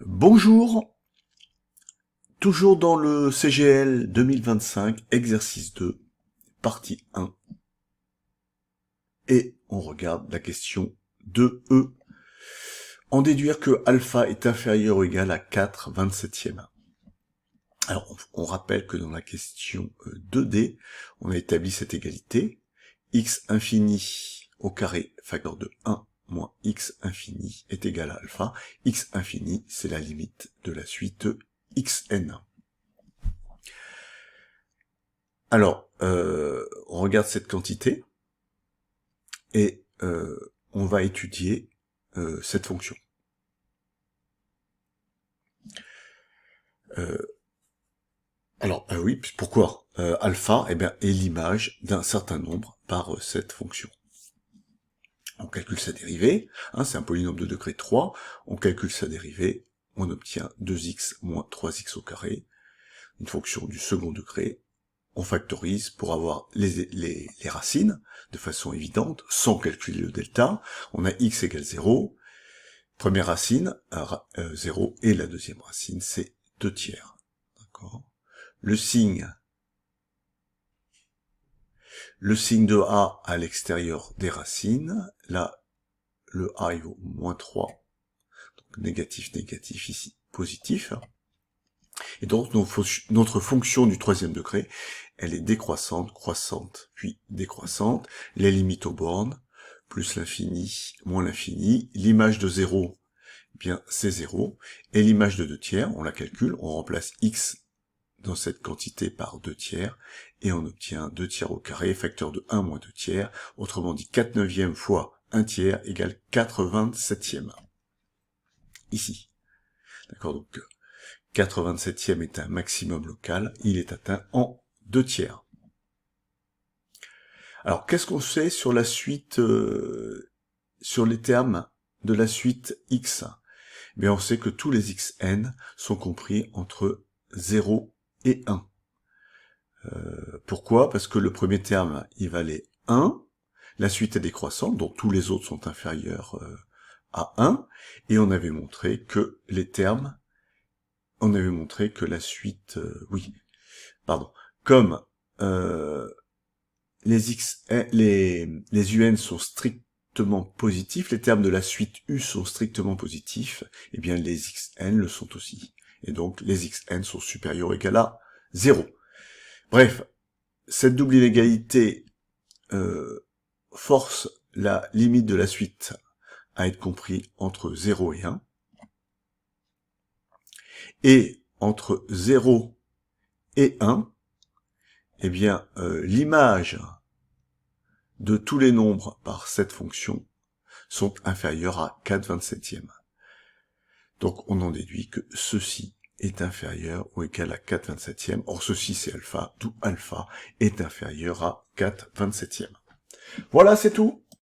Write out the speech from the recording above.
Bonjour, toujours dans le CGL 2025, exercice 2, partie 1. Et on regarde la question 2E. En déduire que alpha est inférieur ou égal à 4/27e. Alors, on rappelle que dans la question 2D, on a établi cette égalité. X infini au carré facteur de 1 moins x infini est égal à alpha. X infini, c'est la limite de la suite xn. Alors, on regarde cette quantité et on va étudier cette fonction. Oui, pourquoi alpha est l'image d'un certain nombre par cette fonction. On calcule sa dérivée, c'est un polynôme de degré 3, on calcule sa dérivée, on obtient 2x moins 3x au carré, une fonction du second degré. On factorise pour avoir les racines de façon évidente, sans calculer le delta. On a x égale 0, première racine, 0, et la deuxième racine, c'est 2/3. D'accord ? Le signe de a à l'extérieur des racines, là, le a il vaut moins 3, donc négatif, négatif ici, positif. Et donc, notre fonction du troisième degré, elle est décroissante, croissante, puis décroissante. Les limites aux bornes, plus l'infini, moins l'infini. L'image de 0, c'est 0. Et l'image de 2/3, on la calcule, on remplace x dans cette quantité par 2/3, et on obtient 2/3 au carré, facteur de 1 moins 2/3, autrement dit 4/9 fois 1/3 égale 4/27e. Ici. D'accord, donc 4/27e est un maximum local, il est atteint en 2/3. Alors, qu'est-ce qu'on sait sur la suite, sur les termes de la suite x? On sait que tous les xn sont compris entre 0 et 1. Pourquoi? Parce que le premier terme, il valait 1, la suite est décroissante, donc tous les autres sont inférieurs à 1, et on avait montré que les termes, la suite, comme les UN sont strictement positifs, les termes de la suite U sont strictement positifs, les XN le sont aussi. Et donc, les XN sont supérieurs ou égal à 0. Bref, cette double inégalité force la limite de la suite à être compris entre 0 et 1. Et entre 0 et 1, l'image de tous les nombres par cette fonction sont inférieurs à 4/27e. Donc on en déduit que ceci est inférieur ou égal à 4/27e. Or ceci c'est alpha, d'où alpha est inférieur à 4/27e. Voilà, c'est tout.